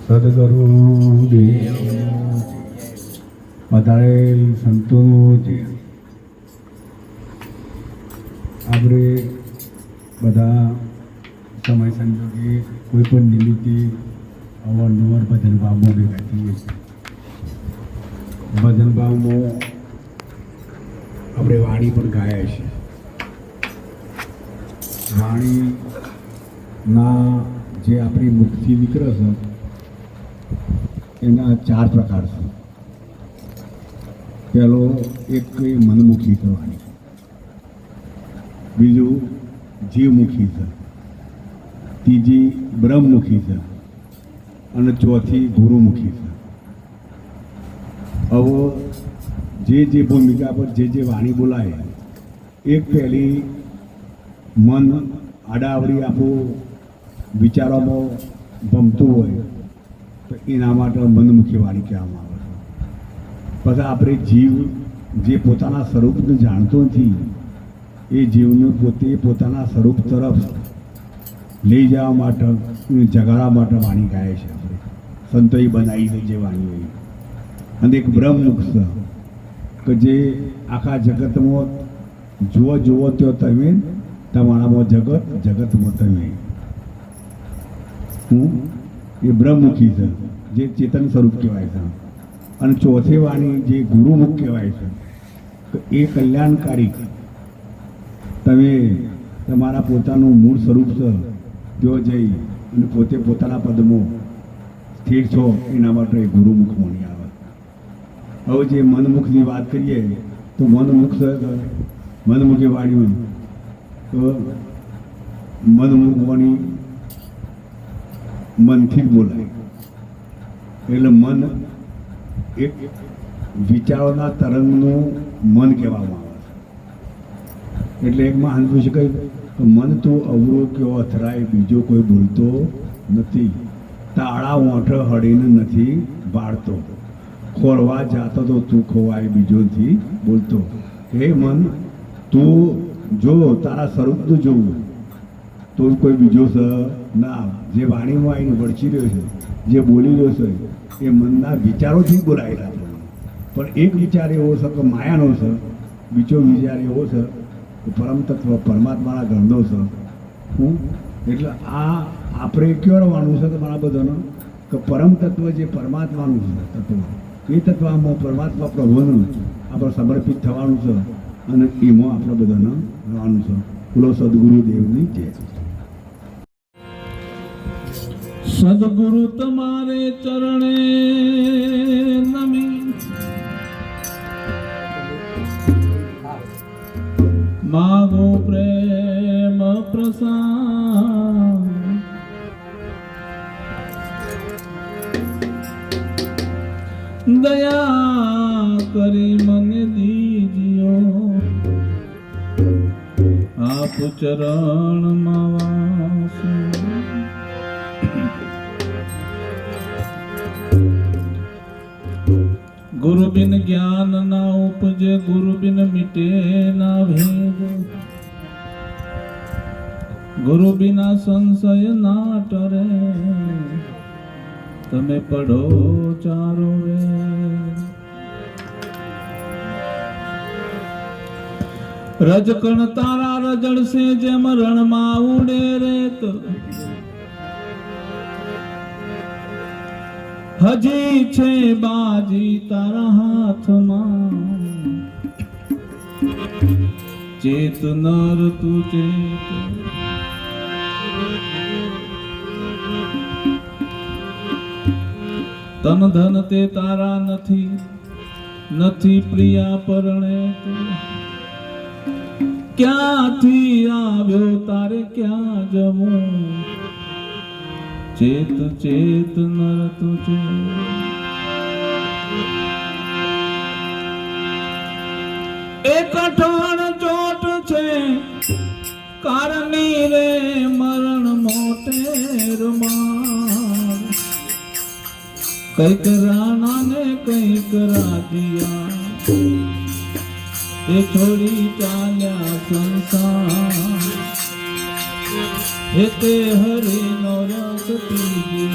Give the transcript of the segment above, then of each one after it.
સદગુરુદેવ પધારેલ સંતોનો જે આપણે બધા સમય સંજોગે કોઈ પણ નિમિત્તે અવારનવાર ભજન ભાવમાં ભેગા થઈએ છીએ. ભજન ભાવમાં આપણે વાણી પણ ગાયા છે. વાણીના જે આપણી મુખથી નીકળે છે એના 4 પ્રકાર છે. પહેલો એક મનમુખી છે વાણી, બીજું જીવમુખી છે, ત્રીજી બ્રહ્મમુખી છે અને ચોથી ગુરુમુખી છે. હવે જે ભૂમિકા પર જે વાણી બોલાય, એક પહેલી મન આડાવડી આપણું વિચારોમાં ભમતું હોય તો એના માટે મનમુખી વાણી કહેવામાં આવે છે. પછી આપણે જીવ જે પોતાના સ્વરૂપને જાણતો નથી એ જીવને પોતે પોતાના સ્વરૂપ તરફ લઈ જવા માટે જગાડવા માટે વાણી ગાય છે. આપણે સંતોએ બનાવી છે જે વાણી હોય. અને એક બ્રહ્મમુખ છે કે જે આખા જગતમાં જુઓ ત્યો તમે, તમારામાં જગતમાં તમે. એ બ્રહ્મમુખી છે જે ચેતન સ્વરૂપ કહેવાય છે. અને ચોથી વાણી જે ગુરુમુખ કહેવાય છે કે એ કલ્યાણકારી, તમે તમારા પોતાનું મૂળ સ્વરૂપ છે ત્યાં જઈ અને પોતે પોતાના પદમાં સ્થિર છો, એના માટે ગુરુમુખ વાણી આવે. હવે જે મનમુખની વાત કરીએ તો મનમુખ છે, મનમુખી વાણીમાં તો મનમુખ વાણી મનથી જ બોલાય. એટલે મન એક વિચારોના તરંગનું મન કહેવામાં આવે છે. એટલે એક મહાન પૂછે કે મન તો અવરો કેવો અથડાય, બીજો કોઈ બોલતો નથી. તાળા ઓઠ હળીને નથી વાળતો, ખોરવા જાતો તો તું ખોવાય, બીજો નથી બોલતો. હે મન, તું જો તારા સ્વરૂપનું જોવું તો કોઈ બીજો છે ના. જે વાણીમાં આવીને વળચી રહ્યો છે, જે બોલી રહ્યો છે એ મનના વિચારોથી બોલાયેલા છે. પણ એક વિચાર એવો છે કે માયાનો છે, બીજો વિચાર એવો છે કે પરમ તત્વ પરમાત્માના ગંધો છે. એટલે આ આપણે કહેવાનું છે કે મારા બધાનો કે પરમ તત્વ જે પરમાત્માનું છે તત્વ, એ તત્વમાં પરમાત્મા પ્રભુનું આપણે સમર્પિત થવાનું છે અને એમાં આપણે બધાને રહેવાનું છે. બોલો સદગુરુદેવની જય. સદગુરુ તમારે ચરણે નમી, માગો પ્રેમ પ્રસાદ. દયા કરી મને દીજો, આપ ચરણમાં વાસ. ગુરુ બિન જ્ઞાન ના ઉપજે, ગુરુ બિન મિટે ના ભેદ, ગુરુ બિના સંશય ના ટરે. તમે પડો ચારો વેદ. રજકણ તારા રજડશે જેમ રણમાં ઉડે રેત, હજી છે બાજી તારા હાથમાં. ચેત નર તું ચેત, તન ધન તે તારા નથી, નથી પ્રિયા પરણે. ક્યાંથી આવ્યો તારે ક્યાં જવું, ચેત ચેત નર તું ચેત. એક અઠવાણ ચોટ છે કારની રે મરણ મોટેર માર. કઈક રાણા ને કઈક રાધિયા, એ છોડી ચાલ્યા સંસાર. હેતે હરિનો રસ પીજે,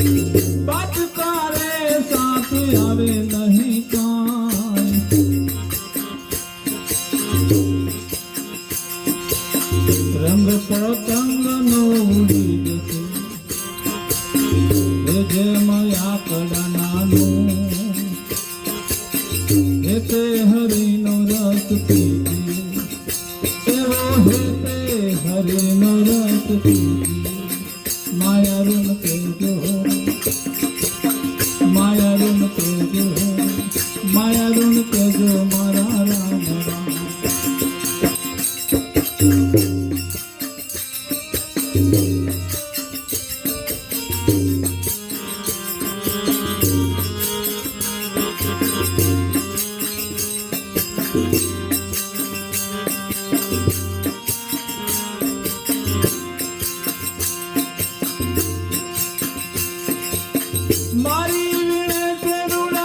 बात तारे साथ आवे नहीं काई रंग पतंग नो उड़ी जसे जे मया कड़नानो हेते हरिनो रस पीजी एवो हेते हरिनो रस पीजी माया ऋण तेजो माया ऋण तेजो माया ऋण तेजो मारा राम राम મારી વીણે કેરુડા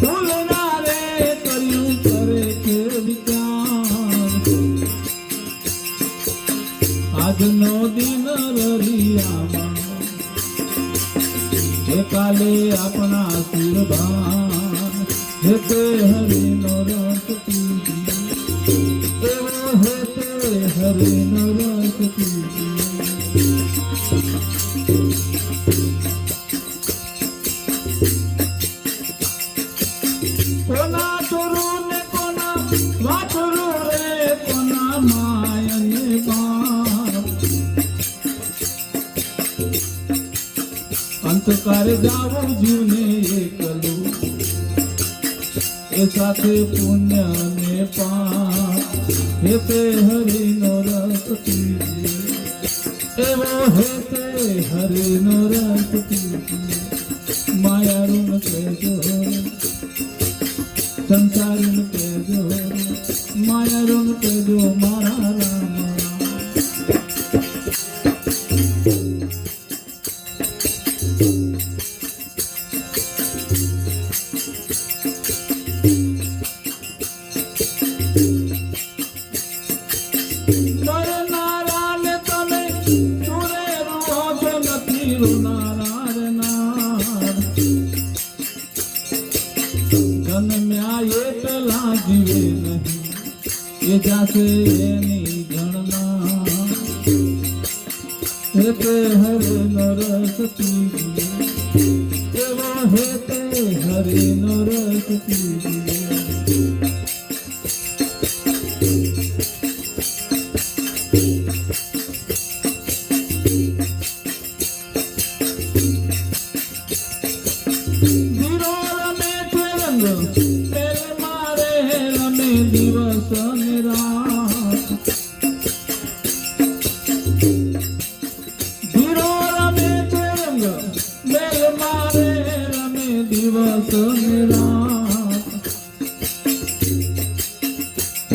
ફૂલના રે કર્યું કરે કે વિચાર આજનો દિન રરિયામાં એ કાલે આપણા શિરભાર હેતે હરિનો રસ પીજી એવો હેતે હરિનો રસ પીજી કોના ચોરું ને કોના વાછરું રે કોના માયને બાપ અંતકારે જાવું જીવને એકલું એ સાથે પુણ્ય ને પાપ હેતે હરિનો રસ પીજે એવો હેતે હરિનો રસ પીજે માયા ઋણ કહેજો संसार के जो माया ऋण के जो मारा राम मरनारा ने तमे तुरे रो जो नथी रुनारा रे नार जन्म्या एकला जीवे नहीं ये जासे एनी गणना हेते हरिनो रस पीजिए एवो हेते हरिनो रस पीजिए દિવસ ને રાત ધીરો રમે છે રંગ મેલ મારે રમે દિવસ ને રાત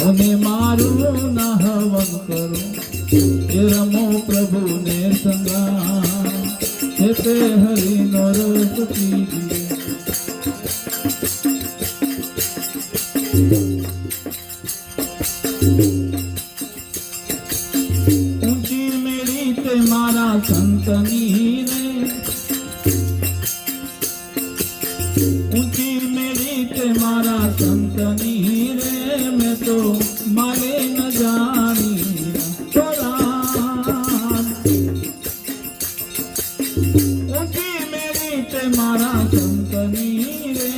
અને મારું ના હવન કરો એ રમો પ્રભુ ને સંગા હેતે હરિનો રસ પીજીએ ऊंची मेरी ते मारा संतनी रे ऊंची मेरी ते मारा संतनी रे मैं तो मारे न जानी छोरा ऊंची मेरी ते मारा संतनी रे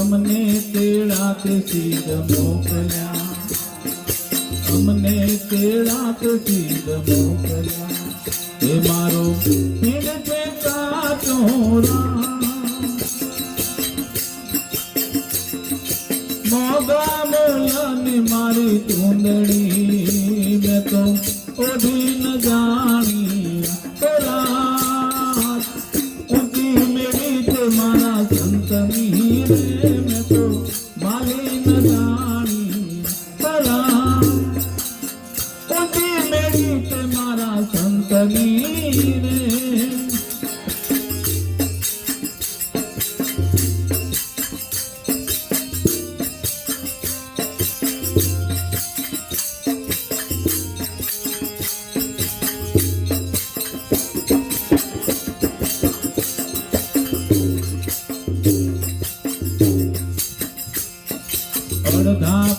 અમને તેડા તે સીધ મોકલ્યા અમને તેડા તે સીધ મોકલ્યા એ મારો પીડ છે કાચોરા મોગા મોલની મારી ચૂંદડી મેં તો ઓઢી ન જાણી ઊંચી મેરી તે મારા સંતની રે મેં તો મારી ન જાણી ઊંચી મેરી તે મારા સંતની રે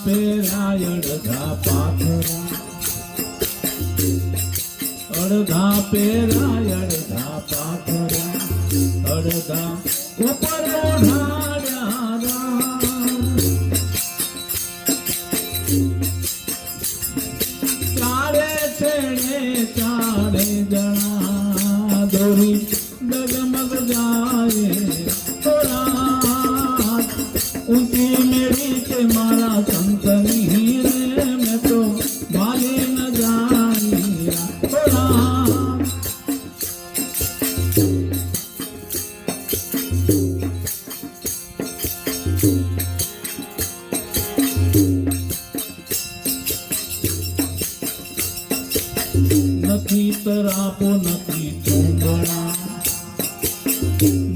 પહેર્યા અડધા પાથરા, અડધા પહેર્યા અડધા પાથરા, અડધા ઉપર ઓઢાડ્યા રામ. ચારે છેડે ચારે જણા દોરી ડગમગ જાય થોડા. ઊંચી મેળી કે મારા સંતની રે મેં તો માલી ન જાણી થોડા. નથી તરાપો નથી ચૂંબડા,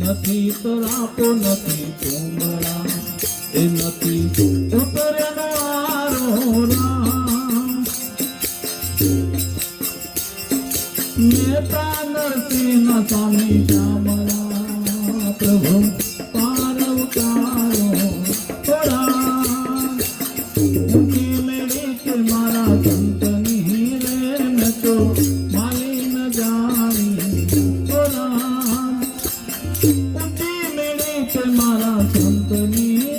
નથી તરાપો નથી ચૂંબડા, એ નથી ઉતરેનો આરો રામ. નેતા નરસિંહ સ્વામી શામળા, પ્રભુ પાર ઉતારો થોડા. ઊંચી મેળી કે મારા સંતની રે મેં તો માલી ન જાણી થોડા. ઊંચી મેળી કે મારા સંતની રે.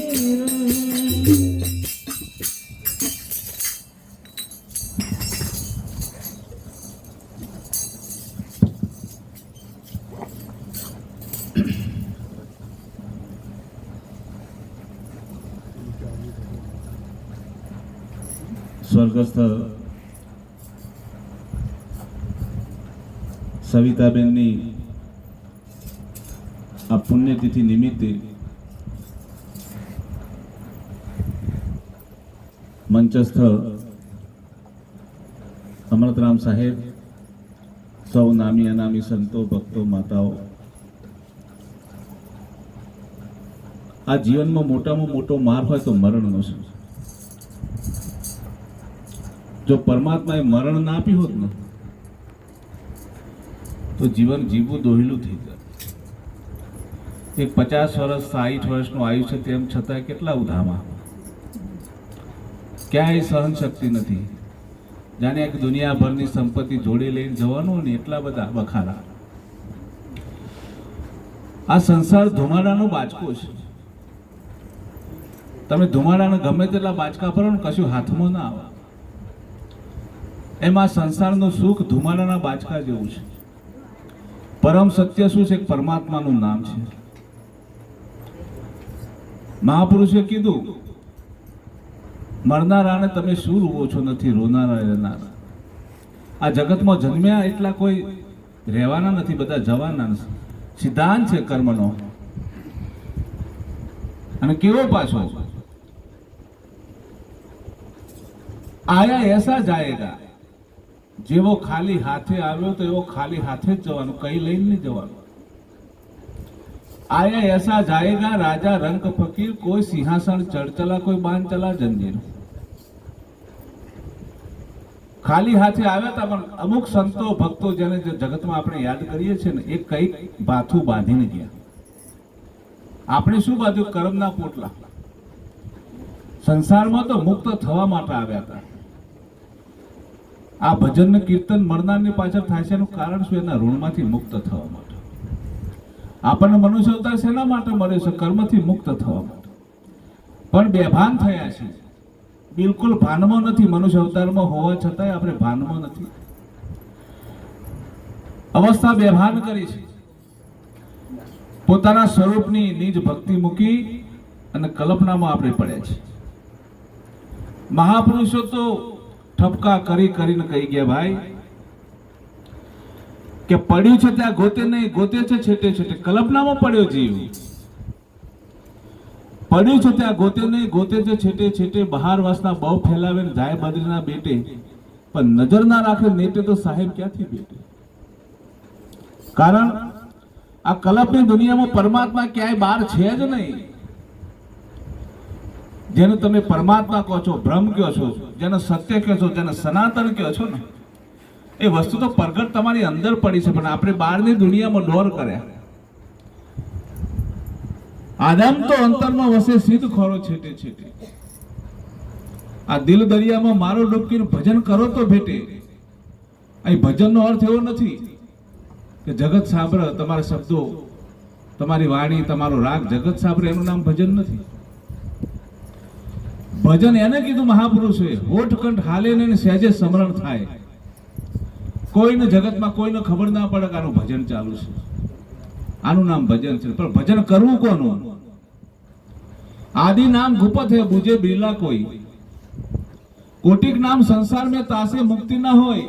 સ્વર્ગસ્થ સવિતાબેનની આ પુણ્યતિથિ નિમિત્તે મંચસ્થ અમૃતરામ સાહેબ, સૌ નામી અનામી સંતો, ભક્તો, માતાઓ, આ જીવનમાં મોટામાં મોટો માર હોય તો મરણનો છે. જો પરમાત્માએ મરણ ના આપ્યું હોત ને તો જીવન જીવવું દોહેલું થઈ જાય. એક 50 વર્ષ 60 વર્ષનું આયુષ્ય તેમ છતાં કેટલા ઉધામાં, ક્યાંય સહન શક્તિ નથી. જાણે એક દુનિયાભરની સંપત્તિ જોડે લઈને જવાનું ને એટલા બધા બખારા. આ સંસાર ધુમાડાનો બાચકો છે. તમે ધુમાડાને ગમે તેટલા બાચકા ભરો ને કશું હાથમાં ના આવે. એમાં સંસારનું સુખ ધુમાડાના બાચકા જેવું છે. પરમ સત્ય શું છે? પરમાત્માનું નામ છે. મહાપુરુષે કીધું, મરનારાને તમે શું રૂવો છો, નથી રોનારા રહેનારા. આ જગતમાં જન્મ્યા એટલા કોઈ રહેવાના નથી, બધા જવાના નથી. સિદ્ધાંત છે કર્મનો. અને કેવો પાછો? આયા એસા જાયેગા. જેવો ખાલી હાથે આવ્યો તો એવો ખાલી હાથે જ જવાનું, કઈ લઈને નહીં જવાનું. આયા એસા જાયેગા રાજા રંગ ફકીર, કોઈ સિંહાસન ચढ़ ચલા, કોઈ બાંધ ચલા જંજીર. ખાલી હાથે આવ્યા હતા, પણ અમુક સંતો ભક્તો જેને જગતમાં આપણે યાદ કરીએ છીએ ને, એ કઈક બાથું બાંધીને ગયા. આપણે શું બાંધ્યું? કર્મના પોટલા. સંસારમાં તો મુક્ત થવા માટે આવ્યા હતા. આ ભજન ને કીર્તન મરનારની પાછળ થાય છે, એનું કારણ શું? એના ઋણમાંથી મુક્ત થવા માટે. આપણને મનુષ્ય અવતાર શેના માટે મળે છે? કર્મથી મુક્ત થવા માટે. પણ બેભાન થયા છે, બિલકુલ ભાનમાં નથી. મનુષ્ય અવતારમાં હોવા છતાંય આપણે ભાનમાં નથી. અવસ્થા બેભાન કરી છે. પોતાના સ્વરૂપની નિજ ભક્તિ મૂકી અને કલ્પનામાં આપણે પડ્યા છે. મહાપુરુષો તો ઠપકા કરી કરીને કહી ગયા, ભાઈ કે પડ્યું છે ત્યાં ગોતે નહીં, ગોતે છે છેટે છેટે. કલ્પનામાં પડ્યો જીવ. પડ્યું છે ત્યાં ગોતે નહીં, ગોતે છે છેટે છેટે. બહાર વાસના બહુ ફેલાવે ને જાય બદ્રીના બેટે, પણ નજર ના રાખે નેટે તો સાહેબ ક્યાંથી બેટે? કારણ આ કલ્પની દુનિયામાં પરમાત્મા ક્યાંય બહાર છે જ નહીં. જેને તમે પરમાત્મા કહો છો, બ્રહ્મ કહો છો, જેને સત્ય કહો છો, જેને સનાતન કહો છો ને, એ વસ્તુ તો પ્રગટ તમારી અંદર પડી છે, પણ આપણે બહારની દુનિયામાં ડોર કર્યા. આદમ તો અંતરમાં વસે સિદ્ધ ખોરો છેટે છેટે. આ દિલ દરિયામાં મારો ડૂબકીનું ભજન કરો તો ભેટે. અહીં ભજનનો અર્થ એવો નથી કે જગત સાંભળે તમારા શબ્દો, તમારી વાણી, તમારો રાગ જગત સાંભળે એનું નામ ભજન નથી. ભજન એને કીધું મહાપુરુષોએ, હોઠ કંઠ હાલે ને સહેજે સ્મરણ થાય. કોઈને જગતમાં કોઈને ખબર ના પડે કે આનું ભજન ચાલુ છે, આનું નામ ભજન છે. પણ ભજન કરવું કોનું? આદિ નામ ગુપત હે બુજે બિરલા કોઈ, કોટિક નામ સંસાર में तासे मुक्ति ना હોય.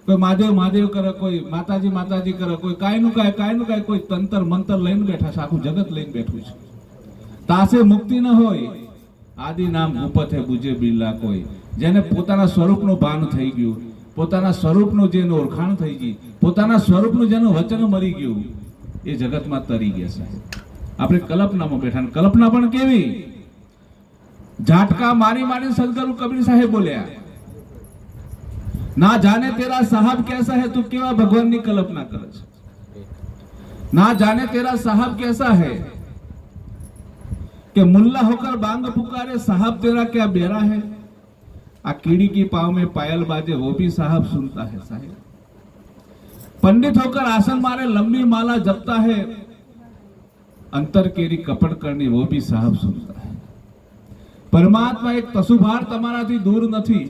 કોઈ મહાદેવ મહાદેવ કરે, કોઈ માતાજી માતાજી કરે, કોઈ કાયનું કાય, કોઈ તંતર મંતર લઈને બેઠા છે, આખું જગત લઈને બેઠું છે. તાસે મુક્તિ ન હોય. આદિ નામ ગુપત હે બુજે બિરલા કોઈ, જેને પોતાના સ્વરૂપનું ભાન થઈ ગયું, પોતાના સ્વરૂપનું જેનું ઓળખાણ થઈ ગઈ, પોતાના સ્વરૂપનું જેનું વચન મરી ગયું, એ જગતમાં તરી ગયા છે. આપણે કલ્પનામાં બેઠા, કલ્પના પણ કેવી? ઝાટકા મારી મારી સદગુરુ કબીર સાહેબ બોલ્યા, ના જાને તેરા સાહબ કેસા હે, તું કેવા ભગવાનની કલ્પના કરે છે. ના જાને તેરા સાહબ કેસા હે કે मुल्ला होकर बांग पुकारे, साहब तेरा क्या बेरा है. आ कीड़ी की पाँव में पायल बाजे, वो भी साहब सुनता है साहेब. पंडित होकर आसन मारे, लंबी माला जपता है, अंतर केरी कपट करनी, वो भी साहब सुनता है. परमात्मा एक तसुभार તમારાથી દૂર નથી.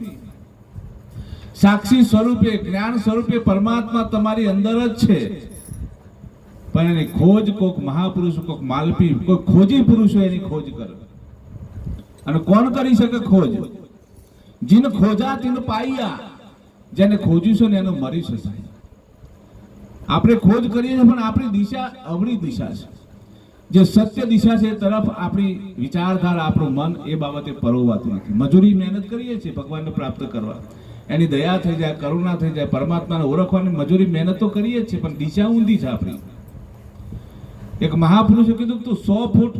સાક્ષી સ્વરૂપે, જ્ઞાન સ્વરૂપે પરમાત્મા તમારી અંદર જ છે. પણ એની ખોજ કોક મહાપુરુષ, કોક માલપી, કોક ખોજી પુરુષો એની ખોજ કરે. અને કોણ કરી શકે ખોજ? જીન ખોજા તીન પાઈયા, જેને ખોજ્યું છે ને એનું મરી છે સાહેબ. આપણે ખોજ કરીએ છીએ પણ આપણી દિશા અવળી દિશા છે. જે સત્ય દિશા છે એ તરફ આપણી વિચારધારા, આપણું મન એ બાબતે પરોવાતું નથી. મજૂરી મહેનત કરીએ છીએ ભગવાનને પ્રાપ્ત કરવા, એની દયા થઈ જાય, કરુણા થઈ જાય, પરમાત્માને ઓળખવાની મજૂરી મહેનત તો કરીએ જ છે, પણ દિશા ઊંધી છે આપણી. એક મહાપુરુષે કીધું તું 100 ફૂટ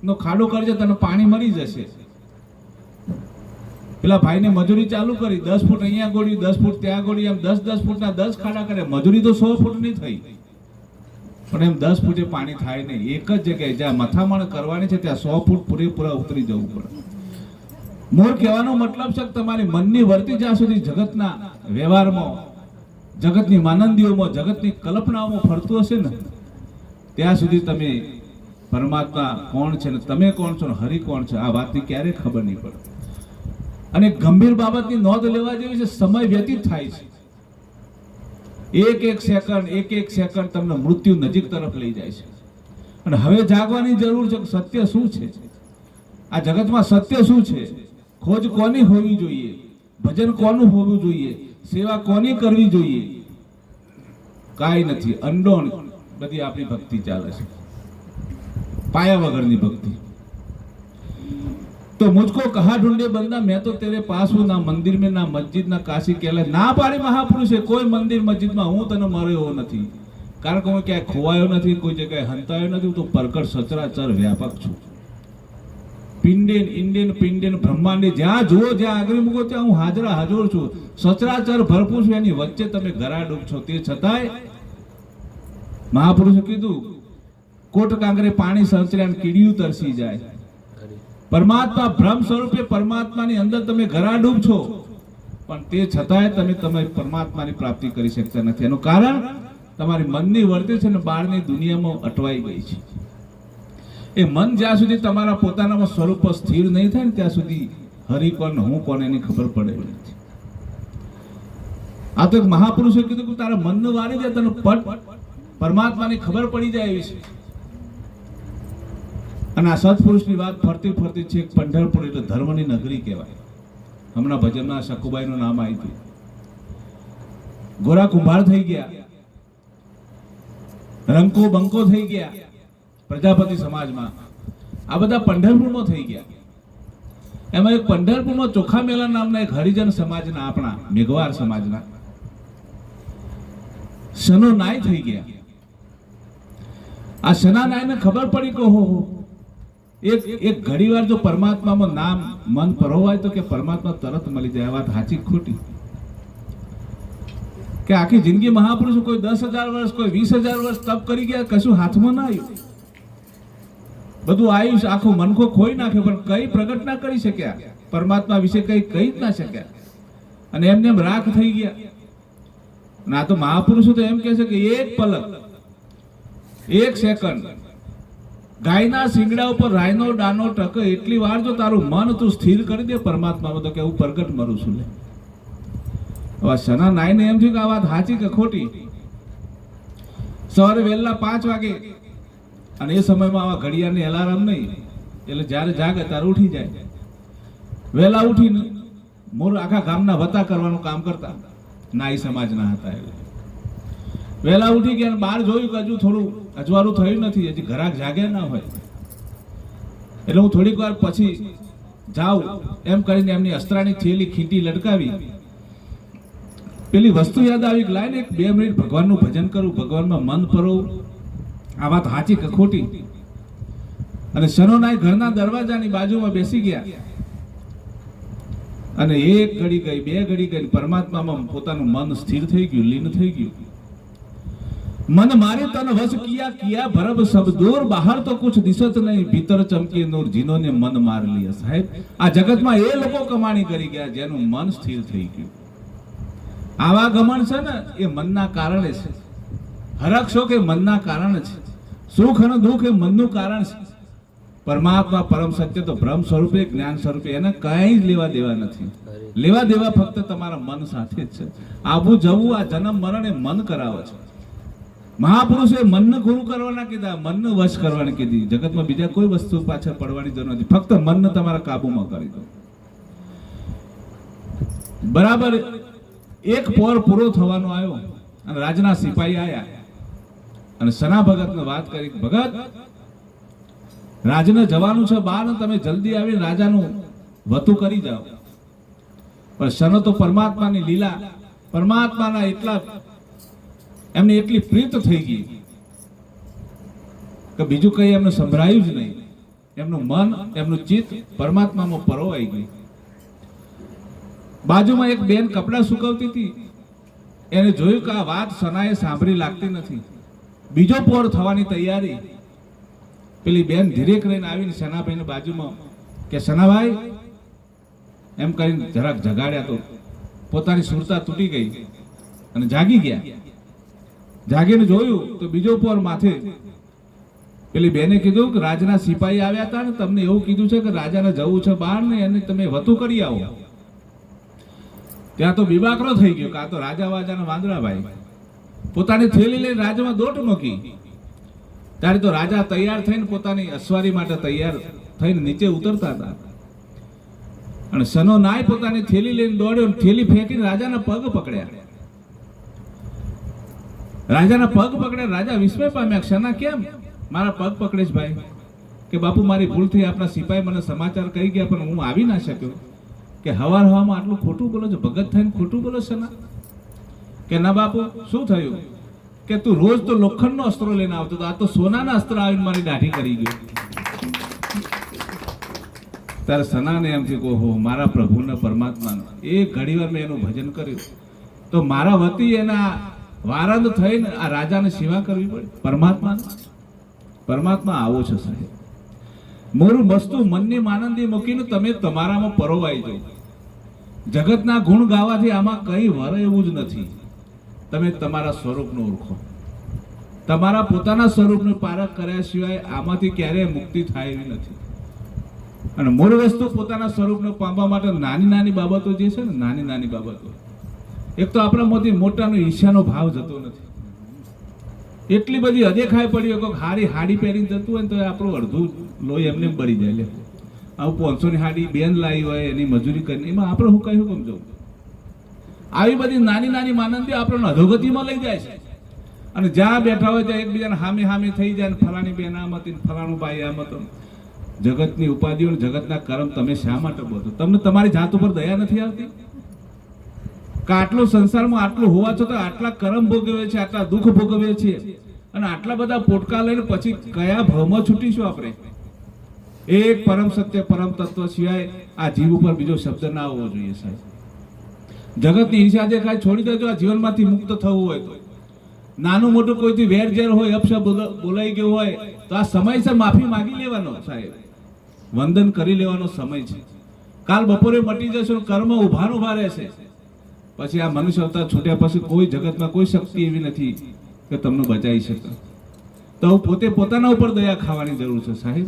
નો ખાડો કરજે, તને પાણી મળી જશે. પેલા ભાઈને મજૂરી ચાલુ કરી, 10 ફૂટ અહીંયા ગોળ્યું, 10 ફૂટ ત્યાં ગોળ્યું, એમ 10 ફૂટના 10 ખાડા કરે. મજૂરી તો 100 ફૂટની થઈ, પણ એમ 10 ફૂટે પાણી થાય નહીં. એક જ જગ્યાએ જ્યાં મથામણ કરવાની છે ત્યાં 100 ફૂટ પૂરેપૂરા ઉતરી જવું પડે. મોર કહેવાનો મતલબ છે કે તમારી મનની વર્તી જ્યાં સુધી જગતના વ્યવહારમાં, જગતની માનંદીઓમાં, જગતની કલ્પનાઓમાં ફરતું હશે ને, ત્યાં સુધી તમે પરમાત્મા કોણ છે ને તમે કોણ છો ને હરિ કોણ છે આ વાતની ક્યારેય ખબર નહીં પડે. અને ગંભીર બાબતની નોંધ લેવા જેવી છે, સમય વ્યતીત થાય છે. એક એક સેકન્ડ તમને મૃત્યુ નજીક તરફ લઈ જાય છે. અને હવે જાગવાની જરૂર છે કે સત્ય શું છે, આ જગતમાં સત્ય શું છે, ખોજ કોની હોવી જોઈએ, ભજન કોનું હોવું જોઈએ, સેવા કોની કરવી જોઈએ. કાંઈ નથી, અંડોણ બધી આપણી ભક્તિ ચાલે છે, પાયા વગરની ભક્તિ. તો મુझको कहा ढूंढे बंदा, मैं तो तेरे पास हूं, ना मंदिर में ना मस्जिद ना काशी कहलाય. ના પાડી મહાપુરુષે, કોઈ મંદિર મસ્જિદમાં હું તને મળ્યો નથી, કારણ કે હું ક્યાંય ખોવાયો નથી, કોઈ જગ્યાએ હંતાયો નથી. હું તો પરકટ સચરાચર વ્યાપક છું. પિંડેન ઇન્ડેન પિંડેન બ્રહ્માંડે, જ્યાં જુઓ, જ્યાં આગળ મૂકો ત્યાં હું હાજરા હાજર છું. સચરાચર ભરપૂર છું, એની વચ્ચે તમે ગરાડૂબ છો. તે છતાંય મહાપુરુષે કીધું, કોટ કાંગરે પાણી સંચર્યા કીડિયું તરસી જાય. પરમાત્મા બ્રહ્મ સ્વરૂપે પરમાત્માની અંદર તમે ગરાડૂબ છો, પણ તે છતાંય તમે પરમાત્માની પ્રાપ્તિ કરી શકતા નથી. એનું કારણ તમારી મનની વર્તી છે ને બહારની દુનિયામાં અટવાઈ ગઈ છે. એ મન જ્યાં સુધી તમારા પોતાનામાં સ્વરૂપ સ્થિર નહીં થાય ને ત્યાં સુધી હરિ કોણ, હું કોણ એની ખબર પડે નથી. આ તો મહાપુરુષે કીધું કે તારા મનને વારી જાય, તને પટ પરમાત્માની ખબર પડી જાય એવી છે. અને આ સત્પુરુષની વાત ફરતી ફરતી છે. પંઢરપુર એટલે ધર્મની નગરી કહેવાય. હમણાં ભજનમાં શકુબાઈનું નામ આવ્યું હતું. ગોરા કુંભાર થઈ ગયા, રંકો બંકો થઈ ગયા પ્રજાપતિ સમાજમાં. આ બધા પંઢરપુરમાં થઈ ગયા. એમાં એક પંઢરપુરમાં ચોખા મેલા નામના એક હરિજન સમાજના, આપણા મેઘવાર સમાજના શનો નાય થઈ ગયા. આ શના નાયને ખબર પડી કે હો એક ઘડી વાર જો પરમાત્મામાં નામ મન પરોવાય તો કે પરમાત્મા તરત મળી જાય. વાત સાચી ખોટી? કે આખી જિંદગી મહાપુરુષો કોઈ 10,000 વર્ષ, કોઈ 20,000 વર્ષ તપ કરી ગયા, કશું હાથમાં ના આવ્યું. બધું આયુષ આખું મનખો ખોઈ નાખ્યો, પણ કઈ પ્રગટ ના કરી શક્યા, પરમાત્મા વિશે કઈ કહી જ ના શક્યા, અને એમને એમ રાખ થઈ ગયા. અને આ તો મહાપુરુષો તો એમ કહે છે કે એક પલક, એક સેકન્ડ ગાયના શિંગડા ઉપર રાયનો દાનો ટકે એટલી વાર જો તારું મન તું સ્થિર કરી દે પરમાત્મામાં, તો કે હું પ્રગટ મરું છું. લે હવે સના નાઈને એમ થયું કે આ વાત સાચી કે ખોટી. સવારે વહેલા 5 વાગે, અને એ સમયમાં આવા ઘડિયાળની અલાર્મ નહીં, એટલે જ્યારે જાગે ત્યારે ઉઠી જાય. વહેલા ઉઠીને મોર આખા ગામના વતા કરવાનું કામ કરતા, નાઈ સમાજના હતા. એટલે વહેલા ઉઠી ગયા, બહાર જોયું કે હજુ થોડું અજવાળું થયું નથી, હજી ઘરાક જાગ્યા ના હોય. એટલે હું થોડીક વાર પછી જાઉં એમ કરીને એમની અસ્ત્રાની થેલી ખીંટી લટકાવી, પેલી વસ્તુ યાદ આવી કે લાઈને 2 મિનિટ ભગવાનનું ભજન કરું, ભગવાનમાં મન પરોવું, આ વાત સાચી કે ખોટી. અને શનોનાય ઘરના દરવાજાની બાજુમાં બેસી ગયા, અને 1 ઘડી ગઈ, 2 ઘડી ગઈ, પરમાત્મામાં પોતાનું મન સ્થિર થઈ ગયું, લીન થઈ ગયું. मन मारे तन वश किया किया भरब सब दूर, बाहर तो कुछ दिशत नहीं, भीतर चमकी नूर, जिन्होंने मन मार लिया. साहेब, આ જગતમાં એ લોકો કમાણી કરી ગયા જેનું મન સ્થિર થઈ ગયું. આવા ગમન છે ને એ મનના કારણે છે. હરક્ષો કે મનના કારણે છે. સુખ અને દુઃખ એ મનનું કારણ છે. પરમાત્મા પરમ સત્ય તો બ્રહ્મ સ્વરૂપે, જ્ઞાન સ્વરૂપે, એને કઈ જ લેવા દેવા નથી. લેવા દેવા ફક્ત તમારા મન સાથે જ છે. આવું જવું આ જન્મ મરણ એ મન કરાવે છે. મહાપુરુષે મનને ગુરુ કરવાના કીધા, મનને વશ કરવાની કીધી. જગતમાં બીજા કોઈ વસ્તુ પાછળ પડવાની જરૂર નથી, ફક્ત મનને તમારા કાબુમાં કરી દો. બરાબર 1 પોર પૂરો થવાનો આવ્યો, અને રાજના સિપાહી આયા, અને સના ભગતને વાત કરી, ભગત રાજને જવાનું છે બહાર, તમે જલ્દી આવીને રાજાનું વતું કરી જાઓ. પણ સનો તો પરમાત્માની લીલા, પરમાત્માના એટલા એમને એટલી પ્રીત થઈ ગઈ કે બીજું કઈ એમને સંભળાયું જ નહીં. એમનું મન, એમનું ચિત્ત પરમાત્મામાં પરોવાઈ ગયું. બાજુમાં એક બેન કપડા સુકવતી હતી, એને જોયું કે આ વાત સનાએ સાંભળી લાગતી નથી. બીજો પોર થવાની તૈયારી. પેલી બેન ધીરે કરીને આવીને સનાભાઈને બાજુમાં કે સનાભાઈ એમ કરીને જરાક જગાડ્યા, તો પોતાની સુરતા તૂટી ગઈ અને જાગી ગયા. જાગીને જોયું તો બીજો પોર માથે. પેલી બેને કીધું કે રાજના સિપાહી આવ્યા હતા ને તમને એવું કીધું છે કે રાજાને જવું છે બહાર ને, એને તમે વતું કરી આવો. ત્યાં તો બીબાકરો થઈ ગયો કે આ તો રાજા વાજાના વાંદરાભાઈ. પોતાની થેલી લઈને રાજમાં દોટ મૂકી. ત્યારે તો રાજા તૈયાર થઈને પોતાની અસવારી માટે તૈયાર થઈને નીચે ઉતરતા હતા, અને સનો નાય પોતાની થેલી લઈને દોડ્યો, થેલી ફેંકીને રાજાના પગ પકડ્યા. રાજાના પગ પકડ્યા. રાજા વિસ્મય પામ્યા, ક્ષના કેમ મારા પગ પકડે છે ભાઈ? કે બાપુ મારી ભૂલ થઈ, આપણા સિપાહી મને સમાચાર કહી ગયા પણ હું આવી ના શક્યો. કે હવાર હવામાં આટલું ખોટું બોલો છો, ભગત થઈને ખોટું બોલો છો ના? કે ના બાપુ શું થયું? કે તું રોજ તો લોખંડનો અસ્ત્રો લઈને આવતો, આ તો સોનાના અસ્ત્ર આવીને મારી દાઢી કરી ગયો. ત્યારે સનાને એમ થયું કે ઓહો, મારા પ્રભુને પરમાત્માનો એ ઘડીવાર મેં એનું ભજન કર્યું તો મારા વતી એના વારંદ થઈને આ રાજાને સેવા કરવી પડે. પરમાત્મા આવો છે સાહેબ. મોરું વસ્તુ મનની માનંદી મૂકીને તમે તમારામાં પરોવાઈ જાઓ. જગતના ગુણ ગાવાથી આમાં કઈ વરે એવું જ નથી. તમે તમારા સ્વરૂપને ઓળખો. તમારા પોતાના સ્વરૂપને પારખ કર્યા સિવાય આમાંથી ક્યારેય મુક્તિ થાય એવી નથી. અને મૂળ વસ્તુ પોતાના સ્વરૂપને પામવા માટે નાની નાની બાબતો જે છે ને, નાની નાની બાબતો, એક તો આપણા મોટી મોટાનો ઈર્ષ્યાનો ભાવ જતો નથી. એટલી બધી અદેખાઈ પડી હોય, કોઈ હારી હાડી પહેરીને જતું હોય ને તો આપણું અડધું લોહી એમને બળી જાય. લે આવું 500 ની હાડી બેન લાવી હોય, એની મજૂરી કરીને, એમાં આપણે હું કઈ હુકમ જવું? આવી બધી નાની નાની માનંદી આપણને અધોગતિમાં લઈ જાય છે. અને જ્યાં બેઠા હોય ત્યાં એકબીજાને હામે હામે થઈ જાય, ને ફલાણી બેન આમ હતી, ફલાણું ભાઈ આમ હતો. જગતની ઉપાધિઓ, જગતના કર્મ તમે શા માટે બોલો? તમને તમારી જાત ઉપર દયા નથી આવતી? કે આટલો સંસારમાં આટલું હોવા છતાં આટલા કર્મ ભોગવે છે, આટલા દુઃખ ભોગવે છે, અને આટલા બધા પોટકા લઈને પછી કયા ભવમાં છૂટીશું આપણે? એક પરમ સત્ય પરમ તત્વ સિવાય આ જીવ ઉપર બીજો શબ્દ ના આવવો જોઈએ સાહેબ. જગતની ઈર્ષ્યા જે કાંઈ છોડી દેજો. આ જીવનમાંથી મુક્ત થવું હોય તો નાનું મોટું કોઈથી વેર ઝેર હોય, અપશબ્દ બોલાઈ ગયો હોય તો આ સમય છે માફી માંગી લેવાનો સાહેબ, વંદન કરી લેવાનો સમય છે. કાલ બપોરે મટી જશે, કર્મ ઉભા રહેશે. પછી આ મનુષ્ય અવતાર છૂટ્યા પછી કોઈ જગતમાં કોઈ શક્તિ એવી નથી કે તમને બચાવી શકે. તો પોતે પોતાના ઉપર દયા ખાવાની જરૂર છે સાહેબ.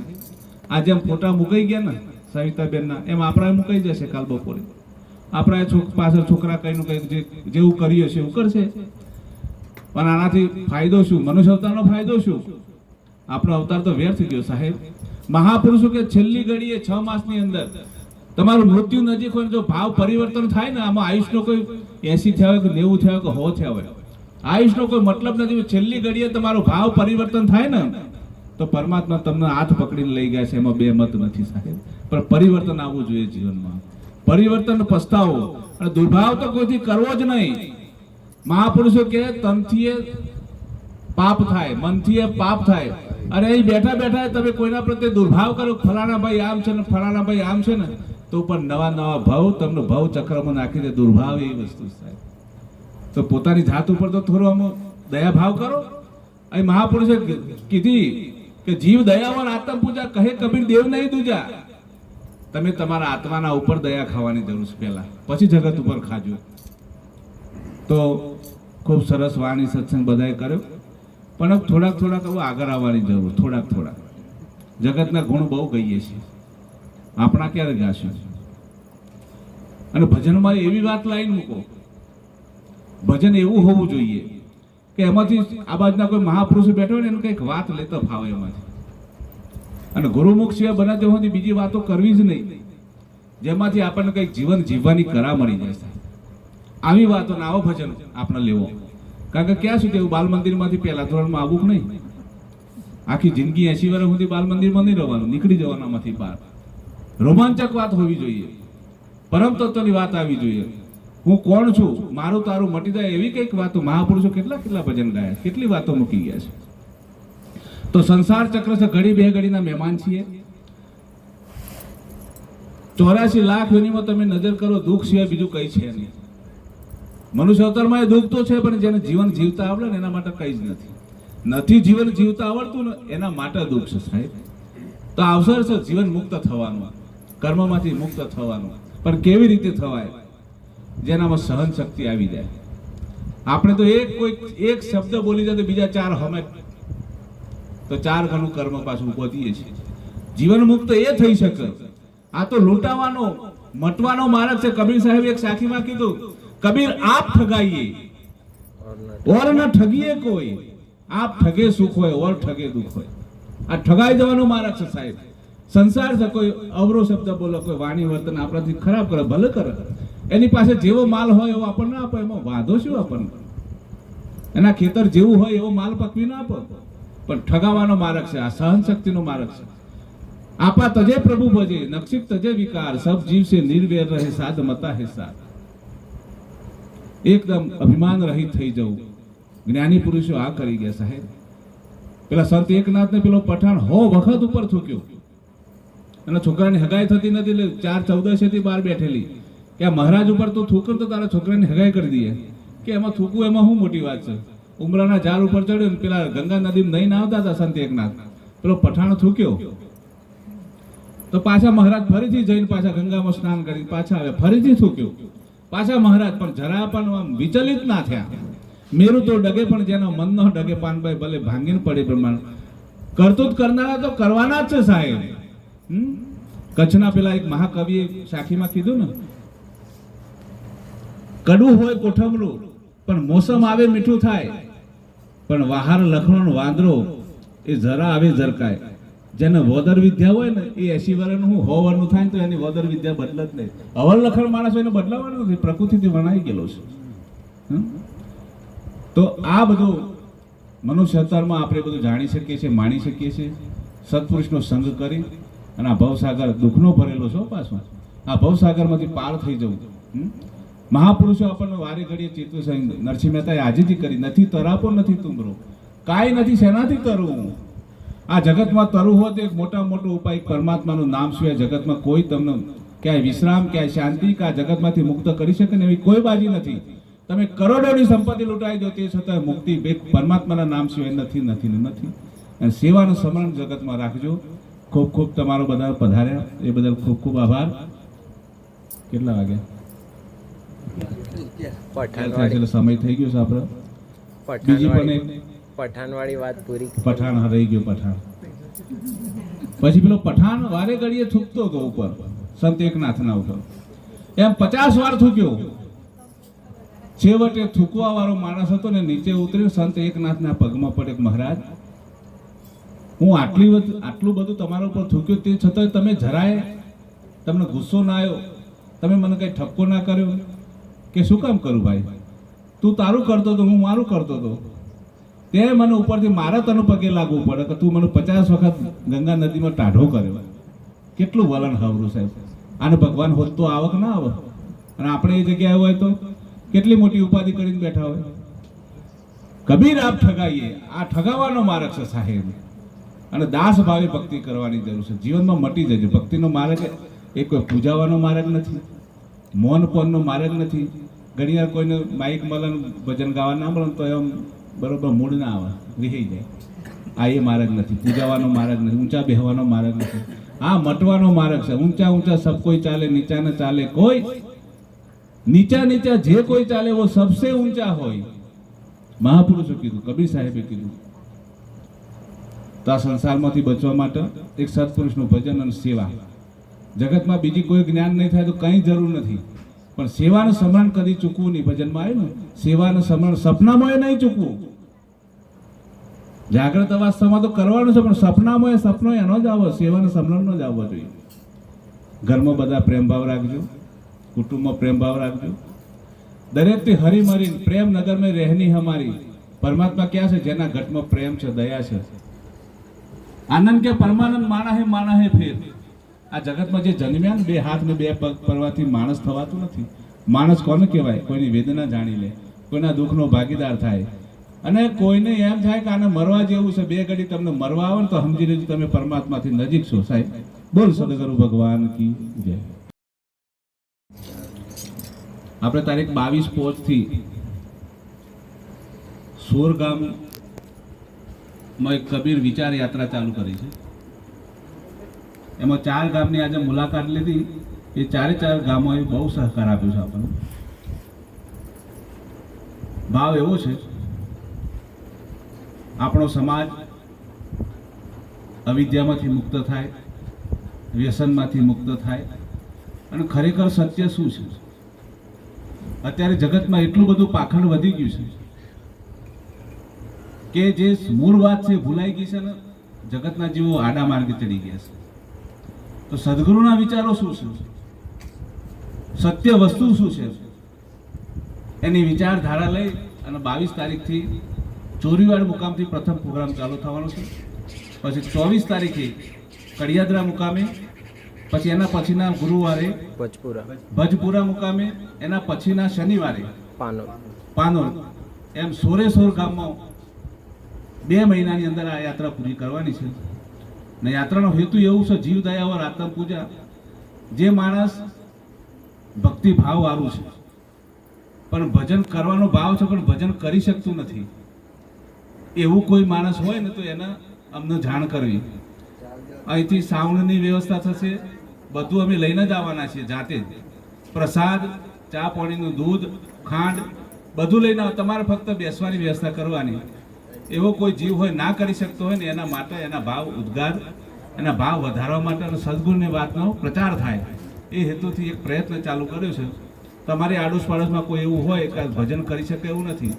આ જેમ ફોટા મુકાઈ ગયા ને સવિતાબેનના, એમ આપણા મુકાઈ જશે કાલ બપોરે. આપણા પાછળ છોકરા કઈનું કઈ જેવું કરીએ છે એવું કરશે. પણ આનાથી ફાયદો શું? મનુષ્ય અવતારનો ફાયદો શું? આપણો અવતાર તો વ્યર્થ ગયો સાહેબ. મહાપુરુષો કે છેલ્લી ઘડીએ 6 માસની અંદર તમારું મૃત્યુ નજીક હોય, જો ભાવ પરિવર્તન થાય ને, આમાં આયુષનો કોઈ 80 થયા હોય કે 90 થયા હોય કે 100 થયા હોય, આયુષનો કોઈ મતલબ નથી. છેલ્લી ઘડીએ તમારો ભાવ પરિવર્તન થાય ને તો પરમાત્મા તમને હાથ પકડીને લઈ ગયા છે, એમાં બે મત નથી સાહેબ. પણ પરિવર્તન આવવું જોઈએ જીવનમાં. પરિવર્તન પસ્તાવો અને દુર્ભાવ તો કોઈથી કરવો જ નહીં. મહાપુરુષો કે તનથી પાપ થાય, મનથી પાપ થાય. અને અહીં બેઠા બેઠા તમે કોઈના પ્રત્યે દુર્ભાવ કરો, ફલાણા ભાઈ આમ છે ને ફલાણા ભાઈ આમ છે ને, તો પણ નવા નવા ભાવ તમને ભાવ ચક્રમાં નાખી દે. દુર્ભાવ એવી વસ્તુ સાહેબ. તો પોતાની જાત ઉપર તો થોડો આમ દયા ભાવ કરો. અહીં મહાપુરુષે કીધી કે જીવ દયાવર આત્મ પૂજા, કહે કબીર દેવ નહીં દૂજા. તમે તમારા આત્માના ઉપર દયા ખાવાની જરૂર છે પહેલા, પછી જગત ઉપર ખાજો. તો ખૂબ સરસ વાણી સત્સંગ બધાએ કર્યો, પણ થોડાક હવે આગળ આવવાની જરૂર. થોડાક જગતના ગુણ બહુ ગઈએ છીએ, આપણા ક્યારે ગાશું? અને ભજનમાં એવી વાત લાઈન મૂકો, ભજન એવું હોવું જોઈએ કે એમાંથી આ બાજુના કોઈ મહાપુરુષ બેઠો હોય ને એનું કંઈક વાત લેતો ફાવે એમાંથી. અને ગુરુમુખ સિવાય બના તેમાંથી બીજી વાતો કરવી જ નહીં, જેમાંથી આપણને કંઈક જીવન જીવવાની કરા મળી જાય. આવી વાતો ને આવો ભજન આપણે લેવો. કારણ કે ક્યાં સુધી એવું બાલ મંદિરમાંથી પહેલા ધોરણમાં આવવું નહીં. આખી જિંદગી 80 વર્ષ સુધી બાલ મંદિરમાં નહીં રહેવાનું, નીકળી જવાનામાંથી બહાર. રોમાંચક વાત હોવી જોઈએ, પરમ તત્વની વાત આવી જોઈએ. હું કોણ છું, મારું તારું મટી જાય, એવી કંઈક વાતો. મહાપુરુષો કેટલા ભજન ગાયા, કેટલી વાતો મૂકી ગયા છે. તો સંસાર ચક્ર છે, ઘડી બે ઘડીના મહેમાન છીએ. 84 લાખ યોનિમાં તમે નજર કરો, દુઃખ સિવાય બીજું કઈ છે નહીં. મનુષ્ય અવતારમાં એ દુઃખ તો છે, પણ જેને જીવન જીવતા આવડે ને એના માટે કઈ જ નથી. જીવન જીવતા આવડતું ને એના માટે દુઃખ છે સાહેબ. તો અવસર છે જીવન મુક્ત થવાનું, કર્મમાંથી મુક્ત થવાનું. પણ કેવી રીતે થવાય? જેનામાં સહન શક્તિ આવી જાય. આપણે તો એક શબ્દ બોલી જાય તો બીજા 4 હમે, તો 4 ગણું કર્મ પાછું પહોંચીએ છીએ. જીવન મુક્ત એ થઈ શકે. આ તો લૂંટાવાનો મટવાનો માર્ગ છે. કબીર સાહેબ એક સાખીમાં કીધું, કબીર આપ ઠગાઈએ ઓર ન ઠગીએ કોઈ, આપ ઠગે સુખ હોય ઓર ઠગે દુઃખ હોય. આ ઠગાઈ જવાનો માર્ગ છે સાહેબ. સંસાર છે, કોઈ અવરો શબ્દ બોલો, કોઈ વાણી વર્તન આપણાથી ખરાબ કરે, ભલે કરે, એની પાસે જેવો માલ હોય એવો આપણને આપો, એમાં વાંધો શું આપણને? એના ખેતર જેવું હોય એવો માલ પકવી ના આપો. પણ ઠગાવાનો માર્ગ છે, આ સહન શક્તિનો માર્ગ છે. આપા તજે પ્રભુ ભજે, નક્ષિક તજે વિકાર, સબ જીવ સે નિર્વેર રહે, સાધ મતા હે સાર. એકદમ અભિમાન રહિત થઈ જવું. જ્ઞાની પુરુષો આ કરી ગયા સાહેબ. પેલા સંત એકનાથ ને પેલો પઠાણ 100 વખત ઉપર થૂક્યો, અને છોકરાની હગાઈ થતી નથી, એટલે 4-14 થી બહાર બેઠેલી કે આ મહારાજ ઉપર તો થૂકર તો તારા છોકરાની હગાઈ કરી દઈએ. કે એમાં થૂકવું એમાં શું મોટી વાત છે? ઉમરાના ઝાડ ઉપર ચડ્યો ને પેલા ગંગા નદીમાં નહીં આવતા હતા સંત એકનાથ, પેલો પઠાણ થૂક્યો તો પાછા મહારાજ ફરીથી જઈને પાછા ગંગામાં સ્નાન કરી પાછા આવે, ફરીથી થૂક્યો, પાછા મહારાજ. પણ જરા પણ આમ વિચલિત ના થયા. મેરું તો ડગે પણ જેનો મન ન ડગે, પાનભાઈ ભલે ભાંગીને પડે પ્રમાણ. કરતું જ કરનારા તો કરવાના જ છે સાહેબ. કચ્છના પેલા એક મહાકવિએ સાખીમાં કીધું ને, કડવું હોય કોઠમરું પણ મોસમ આવે મીઠું થાય, પણ વહાર લખણો વાંદરો એ જરા આવે ઝરકાય. જેને વોદર વિદ્યા હોય ને એ 80 વર્ષનું 100 વર્ષનું થાય તો એની વોદર વિદ્યા બદલે જ નહીં. અવર લખણ માણસ એને બદલાવાનું નથી, પ્રકૃતિથી વણાઈ ગયેલો છે. તો આ બધું મનુષ્ય અવતારમાં આપણે બધું જાણી શકીએ છીએ, માણી શકીએ છીએ. સત્પુરુષનો સંગ કરી અને આ ભવસાગર દુઃખનો ભરેલો છો પાછો, આ ભવસાગરમાંથી પાર થઈ જવું. મહાપુરુષો આપણને વારે ઘડીએ ચેતવે છે. નરસિંહ મહેતાએ આજીજી કરી, નથી તરાપો નથી તુમરો, કાંઈ નથી શેનાથી તરવું. આ જગતમાં તરવું હોત એક મોટો ઉપાય પરમાત્માનું નામ સિવાય જગતમાં કોઈ તમને ક્યાંય વિશ્રામ, ક્યાંય શાંતિ કે આ જગતમાંથી મુક્ત કરી શકે ને એવી કોઈ બાજી નથી. તમે કરોડોની સંપત્તિ લૂંટાઈ દો તે છતાં મુક્તિ એક પરમાત્માના નામ સિવાય નથી નથી ને નથી. અને સેવાનું સમરણ જગતમાં રાખજો. ખૂબ ખૂબ તમારો બધા પધાર્યા એ બદલ ખૂબ ખૂબ આભાર. કેટલા વાગ્યા? એટલે સમય થઈ ગયો છે આપણે. બીજી પણ એક પઠાણવાળી વાત પૂરી. પઠાણ રહી ગયો. પઠાણ પછી પેલો પઠાણ વારે ઘડીએ થૂકતો હતો ઉપર સંત એકનાથના ઉપર, એમ 50 વાર થૂક્યો. છેવટે થૂકવા વાળો માણસ હતો ને નીચે ઉતર્યો, સંત એકનાથના પગમાં પડે, મહારાજ હું આટલું બધું તમારા ઉપર થૂક્યો તે છતાં તમે જરાય તમને ગુસ્સો ના આવ્યો, તમે મને કઈ ઠપકો ના કર્યો કે શું કામ કરું ભાઈ, તું તારું કરતો હતો હું મારું કરતો હતો, તે મને ઉપરથી મારા તને પગે લાગવું પડે કે તું મને 50 વખત ગંગા નદીમાં ટાઢો કર્યો. કેટલું વલણ હવરું સાહેબ. આને ભગવાન હોત તો આવક ના આવે, અને આપણે એ જગ્યાએ હોય તો કેટલી મોટી ઉપાધિ કરીને બેઠા હોય. કબીર આપ ઠગાઈએ, આ ઠગાવાનો માર્ગ છે સાહેબ. અને દાસ ભાવે ભક્તિ કરવાની જરૂર છે. જીવનમાં મટી જશે. ભક્તિનો માર્ગ એ કોઈ પૂજાવાનો માર્ગ નથી, મૌન પનનો માર્ગ નથી. ઘણી વાર કોઈને માઇક મળે ભજન ગાવા ના મળે તો એમ બરોબર મૂડ ના આવે, વિહી જાય. આ એ માર્ગ નથી, પૂજાવાનો માર્ગ નથી, ઊંચા બેહવાનો માર્ગ નથી. આ મટવાનો માર્ગ છે. ઊંચા ઊંચા સબ કોઈ ચાલે, નીચા ન ચાલે કોઈ. નીચા નીચા જે કોઈ ચાલે वो सबसे ऊंचा હોય. મહાપુરુષો કીધું, કબીર સાહેબે કીધું. તો આ સંસારમાંથી બચવા માટે એક સત્પુરુષનું ભજન અને સેવા. જગતમાં બીજી કોઈ જ્ઞાન નહીં થાય તો કંઈ જરૂર નથી, પણ સેવાનું સ્મરણ કદી ચૂકવું નહીં. ભજનમાં આવ્યું ને, સેવાનું સ્મરણ સપનામાં નહીં ચૂકવું. જાગ્રત અવસ્થામાં તો કરવાનું છે, પણ સપનામાં સપનો એનો જ આવો, સેવાનું સ્મરણનો જ આવવો જોઈએ. ઘરમાં બધા પ્રેમ ભાવ રાખજો, કુટુંબમાં પ્રેમ ભાવ રાખજો. દરેકથી હરી મરી પ્રેમ નગર में રહેની हमारी. પરમાત્મા ક્યાં છે? જેના ઘટમાં પ્રેમ છે, દયા છે. આનંદ કે પરમાનંદ માણા હે ફેર. આ જગતમાં જે જન્મ્યા ને 2 હાથ ને 2 પગ પરવાથી માણસ થવાતું નથી. માણસ કોને કહેવાય? કોઈની વેદના જાણી લે, કોઈના દુઃખનો ભાગીદાર થાય. અને કોઈને એમ થાય કે આને મરવા જેવું છે, 2 ઘડી તમને મરવા આવે ને તો સમજી લેજો તમે પરમાત્માથી નજીક છો સાહેબ. બોલ સદગુરુ ભગવાન કી જય. આપણે તારીખ 22 થી સોર ગામમાં એક કબીર વિચાર યાત્રા ચાલુ કરી છે. એમાં 4 ગામની આજે મુલાકાત લીધી. એ 4 ગામોએ બહુ સહકાર આપ્યો છે આપણને. ભાવ એવો છે, આપણો સમાજ અવિદ્યામાંથી મુક્ત થાય, વ્યસનમાંથી મુક્ત થાય. અને ખરેખર સત્ય શું છે? અત્યારે જગતમાં એટલું બધું પાખંડ વધી ગયું છે કે જે મૂળ વાત છે ભૂલાઈ ગઈ છે ને. જગતના જીવો આડા માર્ગે ચડી ગયા છે. તો સદગુરુના વિચારો શું છે? સત્ય વસ્તુ શું છે? એની વિચારધારા લઈ અને 22 તારીખથી ચોરીવાડ મુકામથી પ્રથમ પ્રોગ્રામ ચાલુ થવાનો છે. પછી 24 તારીખે કડિયાદરા મુકામે, પછી એના પછીના ગુરુવારે ભજપુરા મુકામે, એના પછીના શનિવારે પાનોર. એમ 16 ગામમાં 2 મહિનાની અંદર આ યાત્રા પૂરી કરવાની છે. ને યાત્રાનો હેતુ એવું છે, જીવ દયા ઓર આત્મ પૂજા. જે માણસ ભક્તિ ભાવ વાળું છે, પણ ભજન કરવાનો ભાવ છે પણ ભજન કરી શકતું નથી, એવું કોઈ માણસ હોય ને તો એને અમને જાણ કરવી. અહીંથી સાઉન્ડની વ્યવસ્થા થશે, બધું અમે લઈને જ આવવાના છીએ જાતે જ. પ્રસાદ, ચા પાણીનું દૂધ, ખાંડ બધું લઈને તમારે ફક્ત બેસવાની વ્યવસ્થા કરવાની. એવો કોઈ જીવ હોય ના કરી શકતો હોય ને એના માટે એના ભાવ ઉદ્ગાર, એના ભાવ વધારવા માટે અને સદગુણની વાતનો પ્રચાર થાય એ હેતુથી એક પ્રયત્ન ચાલુ કર્યો છે. તમારી આડોશ પાડોશમાં કોઈ એવું હોય કે ભજન કરી શકે એવું નથી,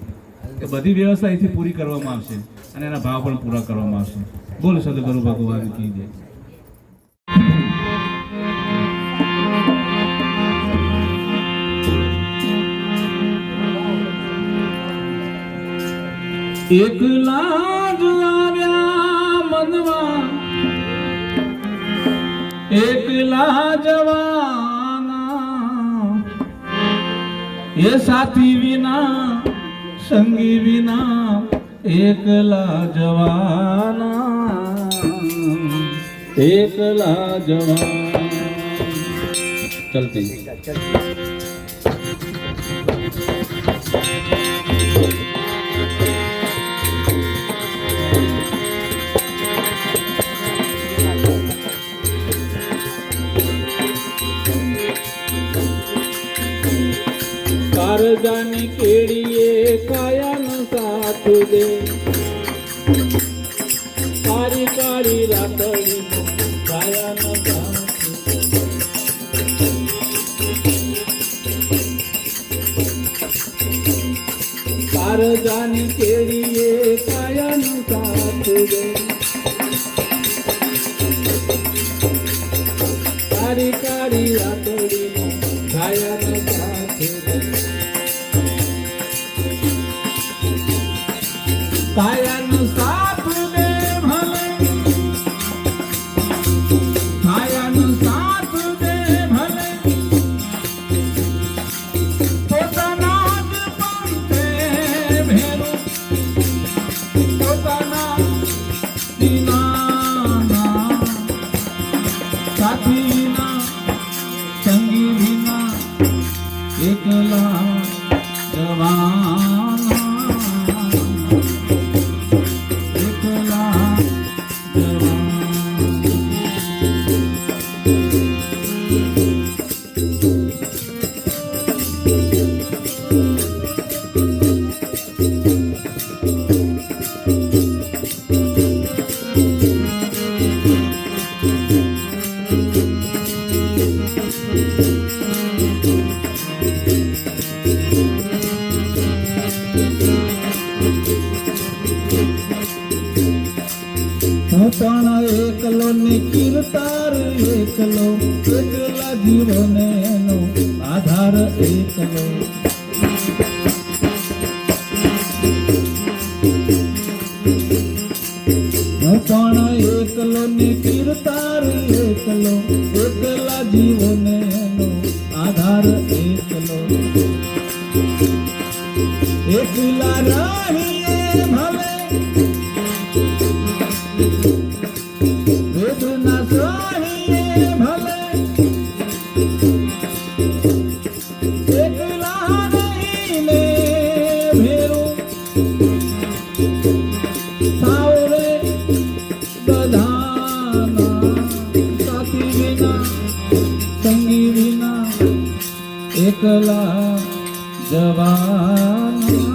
તો બધી વ્યવસ્થા અહીંથી પૂરી કરવામાં આવશે અને એના ભાવ પણ પૂરા કરવામાં આવશે. બોલો સદગુરુ ભગવાન કી જય. એકલા જ આવ્યા મનમાં, એકલા જવાના, એ સાથી વિના સંગી વિના એકલા જવાના, એકલા જવાના. ચલતી કારજાની કેડીએ કાયાનો સાથ દે કાળી કાળી રાતડી કાયાનો સાથ દે કારજાની કેડીએ કાયાનો સાથ દે કાળી કાળી રાતડી કાયાનો સાથ દે કાયાનો સાથ દે ભલે કાયાનો સાથ દે ભલે પોતાના જ પંથે ભેરું પોતાના વિનાના સાથી વિના સંગી વિના એકલા જવાના એકલા હું પણ એકલો ને કીર્તાર એકલો એકલા જીવો ને એનો આધાર એકલો હું પણ એકલો ને કીર્તાર એકલો એકલા જીવો ને એનો આધાર એકલો એકલા રહીએ ભલે વેદના સહીએ ભલે એકલા રહીને ભેરું સાવરે બધાના સાથી વિના સંગી વિના એકલા જવાના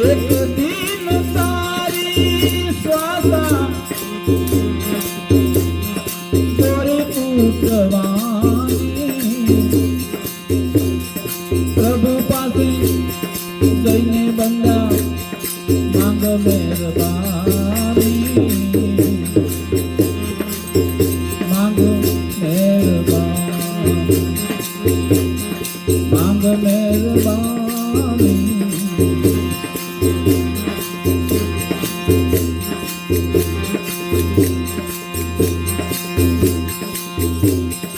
એક દિન તારી શ્વાસા દોરી પૂછવાની પ્રભુ પાસે જઈને બંદા માંગ મહેરબાની માંગ મહેરબાની માંગ મહેરબાની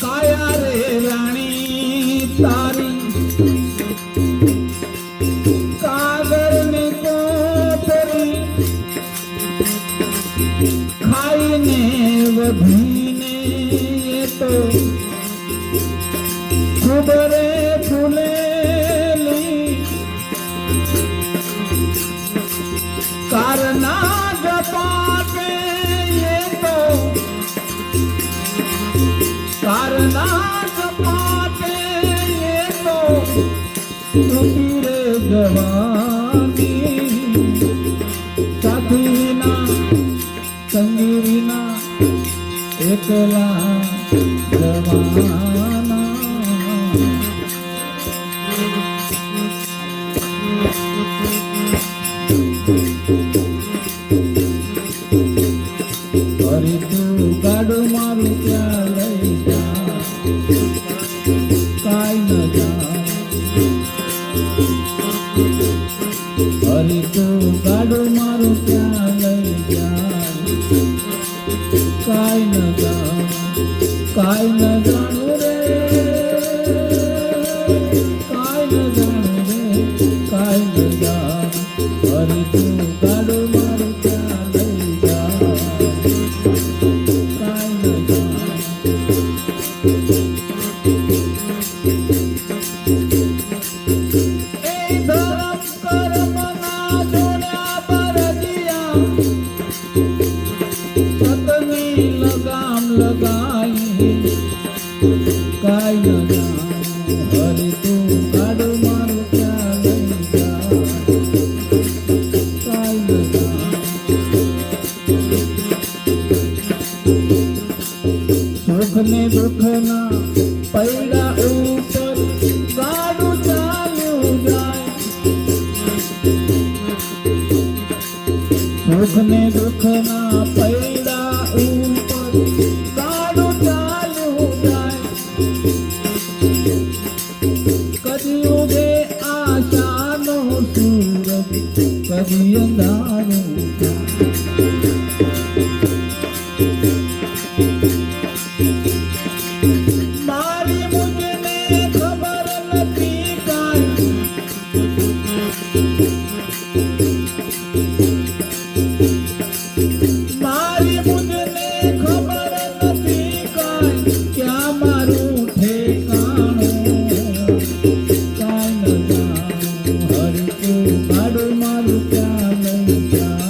કાયા રે રાણી તારી કાગળ ને કોતરી ખાઈને વધીને એ તો ખૂબ રે ફૂલેલી કારના જપાતે એ તો કારના જપાતે એ તો તૂટી રે જવાની સાથી વિના સંગી વિના એકલા જવાના અરે તું ગાડું મારું ત્યાં લઈ જા કાઈ ન જા અરે તું ગાડું મારું ત્યાં લઈ જા કાઈ ન જા કાઈ ન જાણું રે કાઈ ન જાણું રે કાઈ ન જાણું અરે તું ગાડું મારું ત્યાં લઈ જા કાઈ ન જાણું સુખ ને દુઃખ ના પૈડા ઉપર કાળું ચાલ્યું જાય. કદી ઉગે આશાનો સૂરજ, કદી અંધારું જાય. મારી મુજને ખબર નથી કાંઈ, મારી મુજને ખબર નથી કાંઈ, ક્યાં મારું ઠેકાણું કાંઈ ન જાણું. હરકું ગાડું મારું ક્યાં લઈ જાય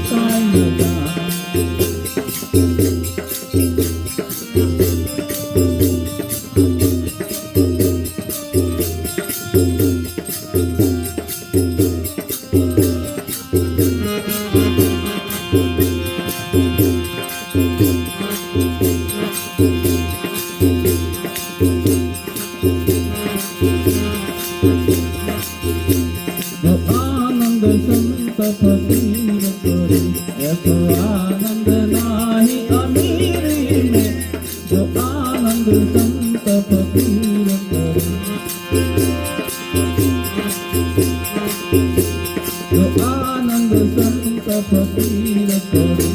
કાંઈ ન જાણું. જો આનંદ સંત ફકીર કરે, એસો આનંદ નાહી અમીરી में. જો આનંદ સંત ફકીર કરે, જો આનંદ સંત ફકીર કરે,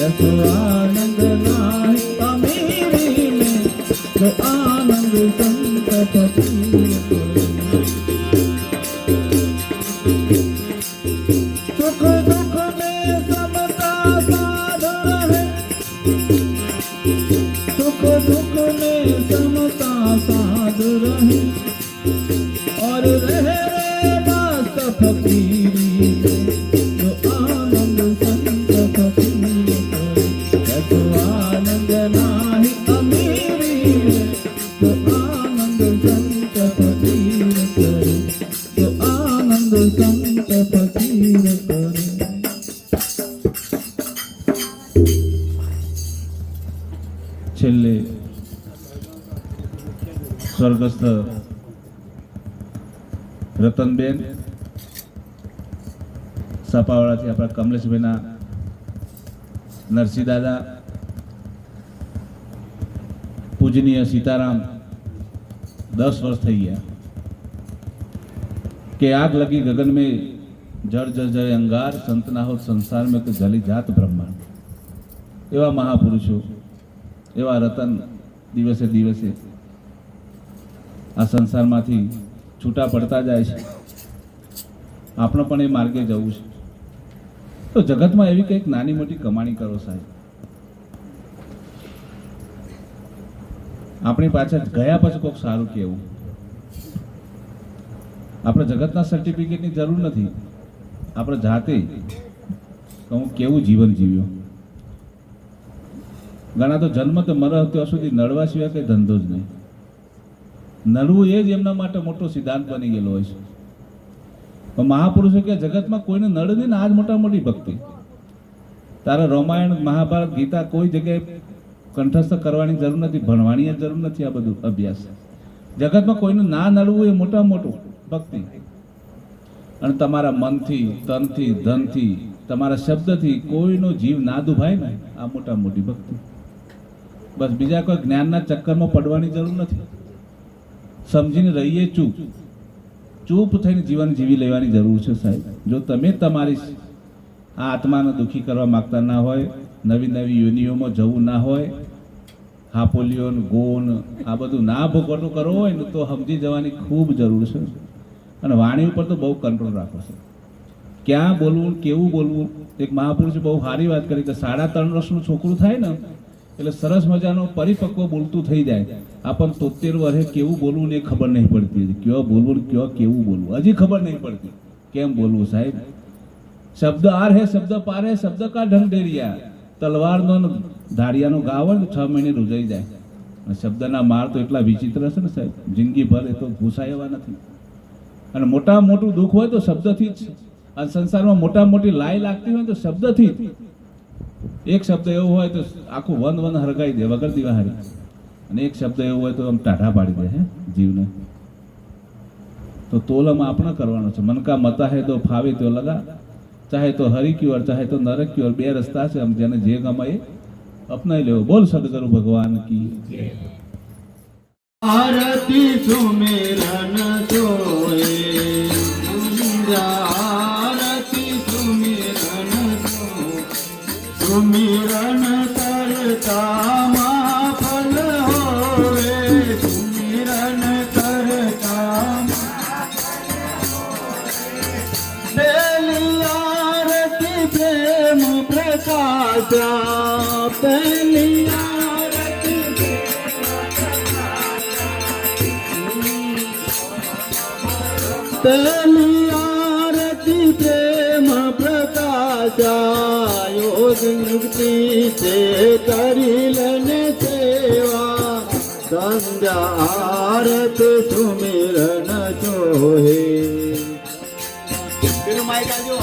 એસો આનંદ નાહી અમીરી में. જો આનંદ સંત ફકીર કરે. सुख दुख में समता साध रहे, सुख दुख में समता साध रहे, और रहे मस्त फकीरी में. जो आनंद संत फकीर करे, ऐसो आनंद नाही अमीरी में. जो आनंद संत फकीर करे, जो आनंद संत फकीर करे. છેલ્લે સ્વર્ગસ્થ રતનબેન સાપાવાળાથી આપણા કમલેશભાઈના નરસિંહ દાદા, પૂજનીય સીતારામ 10 વર્ષ થઈ ગયા કે आग लगी गगन में जड़ जड़ जय अंगार, संत ना हो संसार में तो जली जात ब्रह्मांड. એવા મહાપુરુષો, એવા રતન દિવસે દિવસે આ સંસારમાંથી છૂટા પડતા જાય છે. આપણે પણ એ માર્ગે જવું છે. તો જગતમાં એવી કંઈક નાની મોટી કમાણી કરો સાહેબ. આપણી પાછળ ગયા પછી કોઈક સારું કહેવું. આપણે જગતના સર્ટિફિકેટની જરૂર નથી. આપણે જાતે હું કેવું જીવન જીવ્યો. ઘણા તો જન્મ તો મરે ત્યાં સુધી નડવા સિવાય કંઈ ધંધો જ નહીં. નડવું એ જ એમના માટે મોટો સિદ્ધાંત બની ગયેલો હોય છે. પણ મહાપુરુષો કે જગતમાં કોઈને નડે નહીં ને આ જ મોટા મોટી ભક્તિ. તારે રામાયણ મહાભારત ગીતા કોઈ જગ્યાએ કંઠસ્થ કરવાની જરૂર નથી, ભણવાની જરૂર નથી. આ બધું અભ્યાસ જગતમાં કોઈનું ના નડવું એ મોટા મોટું ભક્તિ. અને તમારા મનથી, તનથી, ધનથી, તમારા શબ્દથી કોઈનો જીવ ના દુભાય ને આ મોટા મોટી ભક્તિ. બસ બીજા કોઈ જ્ઞાનના ચક્કરમાં પડવાની જરૂર નથી. સમજીને રહીએ ચૂપ, ચૂપ થઈને જીવન જીવી લેવાની જરૂર છે સાહેબ. જો તમે તમારી આ આત્માને દુઃખી કરવા માગતા ના હોય, નવી નવી યોનિઓમાં જવું ના હોય, હાપોલિયોન ગોન આ બધું ના ભોગવટું કરવું હોય ને તો સમજી જવાની ખૂબ જરૂર છે. અને વાણી ઉપર તો બહુ કંટ્રોલ રાખવો છે. ક્યાં બોલવું, કેવું બોલવું. એક મહાપુરુષે બહુ સારી વાત કરી કે 3.5 વર્ષનું છોકરું થાય ને એટલે સરસ મજાનો પરિપક્વ બોલતું થઈ જાય. આપણને 73 વર્ષે કેવું બોલવું ને એ ખબર નહીં પડતી. કયો બોલવું, કયો કેવું બોલવું હજી ખબર નહીં પડતી. કેમ બોલવું સાહેબ? શબ્દ આર હે, શબ્દ પાર હે, શબ્દ કા ઢંગ ડેરિયા. તલવારનો ધાડિયાનો ગાવ હોય ને 6 મહિને રૂજાઈ જાય. અને શબ્દના માર તો એટલા વિચિત્ર છે ને સાહેબ, જિંદગી ભર એ તો ભૂસાય એવા નથી. અને મોટા મોટું દુઃખ હોય તો શબ્દથી જ. અને સંસારમાં મોટા મોટી લાઈ લાગતી હોય તો શબ્દથી જ. એક શબ્દ એવો હોય તો આખું વન હરગાઈ દે વગર દિવાહારી. અને એક શબ્દ એવો હોય તો આમ ટાઢા પાડી દે હે જીવને. તો તોલમ આપણે કરવાનો છે. મન કા મતા હે તો ફાવે તો લગા, चाहे तो हरि की ओर चाहे तो नरक की ओर, बे रस्ता છે, हम જેને જે ગમે એ અપનાવી લેવો। બોલ સદગુરુ ભગવાન की जय। આરતી સુમેરન સોએ આરતી સુમેરન સોએ સુમિરન કરતા માં ફલ હોવે સુમિરન કરતા પહેલી આરતી પ્રેમ પ્રકાશા પહેલી આરતી પહેલી આરતી પ્રેમ પ્રકાશા યોગ મુક્તિ છે કરી લને સેવા સંધ્યા આરત સુમિરન જોહે પેલું માઈક આજો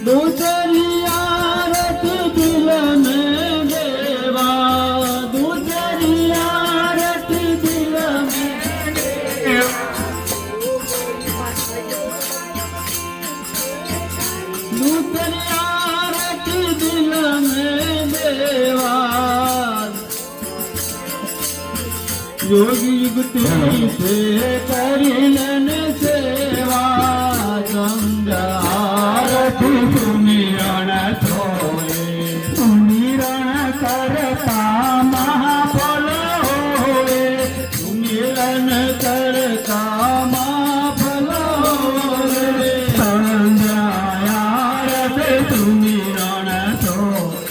दूसरी आरती दिल में देवा दूसरी आरती दिल में दूसरी आरती दिल में देवा योगी युक्ति से करिलन सेवा आरती सुमिरण सोए सुमिरण करता महाफल होए सुमिरण करता महाफल होए संध्या आरती सुमिरण सोए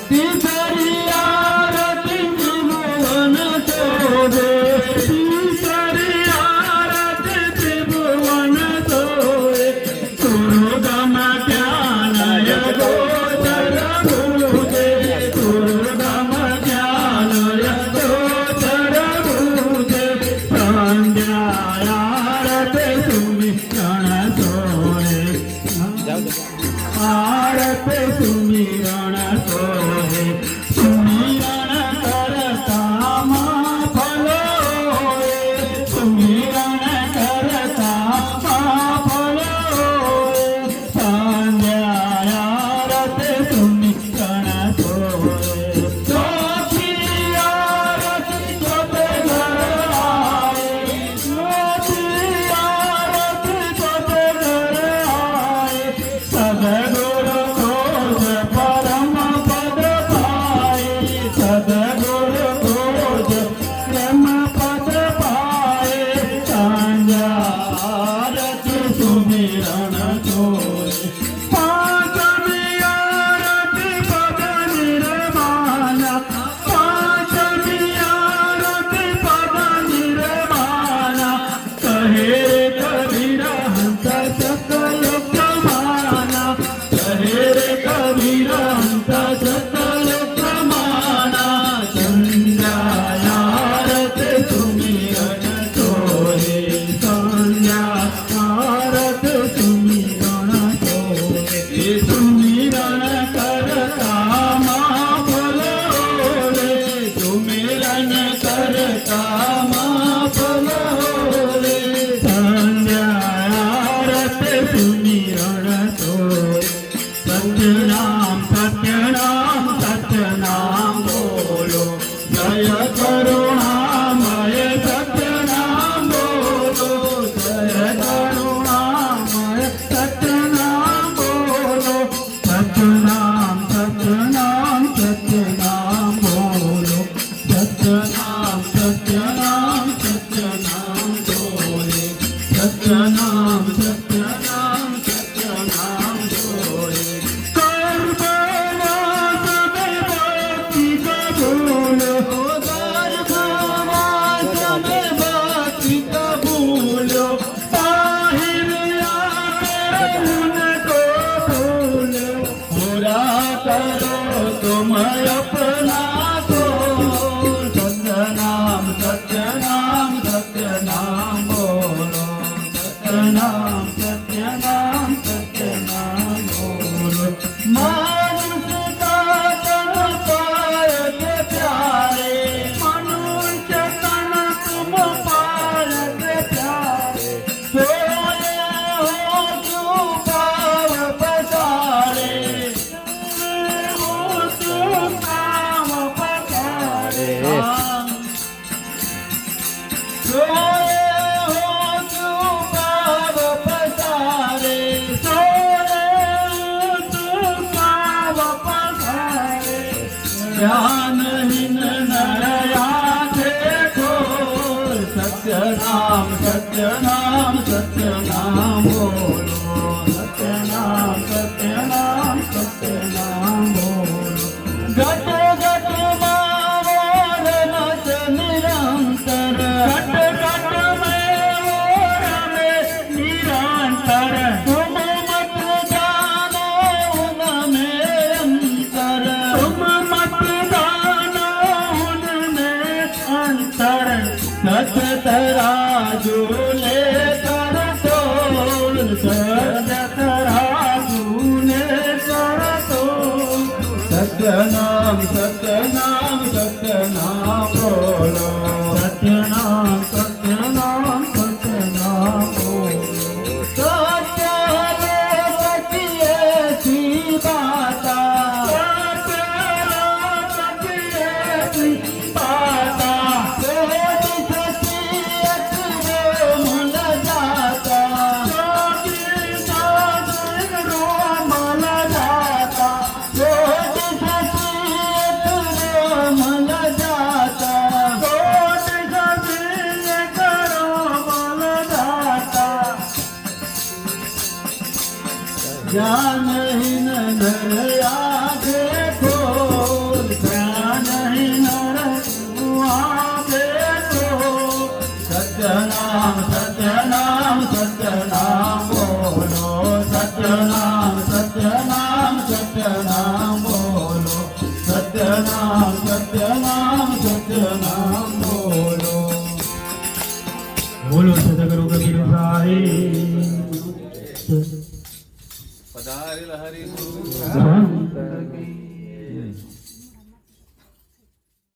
तीसरी आरती त्रिभुवन सोए तीसरी आरती त्रिभुवन सोए सुरगम ज्ञानय गोचर गुरुदे सुरगम ज्ञानय गोचर गुरुदे संध्या आरती सुमिरण सोए आरती सुमिरण सोए सुमिरण करता मां फल होए सुमिरण करता मां फल होए संध्या आरती सुमिरण सोए चौथी आरती चौथे घर आए चौथी आरती चौथे घर आए सदगुरु खोज परम पद पाए सदगुरु खोज परम पद पाए संध्या आरती सुमिरण सोए पांचमी आरती पद निर्माण पांचमी आरती पद निर्माण कहे कबीर हंस सकल प्रमाणा कहे कबीर हंस सकल प्रमाणा संध्या आरती सुमिरण सोए संध्या आरती सुमिरण सोए सुमिरण करता मां फल होए सुमिरण करता मां फल होए संध्या आरती सुमिरण सोए सत्यनाम सत्यनाम सत्यनाम बोलो जय करुणामय सत्यनाम बोलो जय करुणामय सत्यनाम बोलो सत्यनाम सत्यनाम सत्यनाम बोलो सत्यनाम सत्यनाम सत्यनाम बोले सत्यनाम सत्यनाम सत्यनाम बोले कर्मवास में भक्ति कबूल हो कर्मवास में भक्ति कबूल हो ताहिर आके उनको भूलो पूरा करो तुम अपना को નામ સત્ય નામ બોલો સત્ય નામ બોલો ગટ ગટ માં રમત નિરંતર ગટ ગટ में रमे निरंतर तुम मत जानो उनमें अंतर तुम मत जानो उनमें अंतर सत तराजू लेकर तोल सत तराजू लेकर तोल सत्य नाम बोलो सत्य नाम बोलो सत्य सत्य सी बाता ज्ञानहीन नर आगे खोल ज्ञानहीन नर आगे खोल सत्य नाम बोलो सत्य नाम बोलो सत्य नाम बोलो बोलो सतगुरु कबीर साहिब પધારેલ હરિ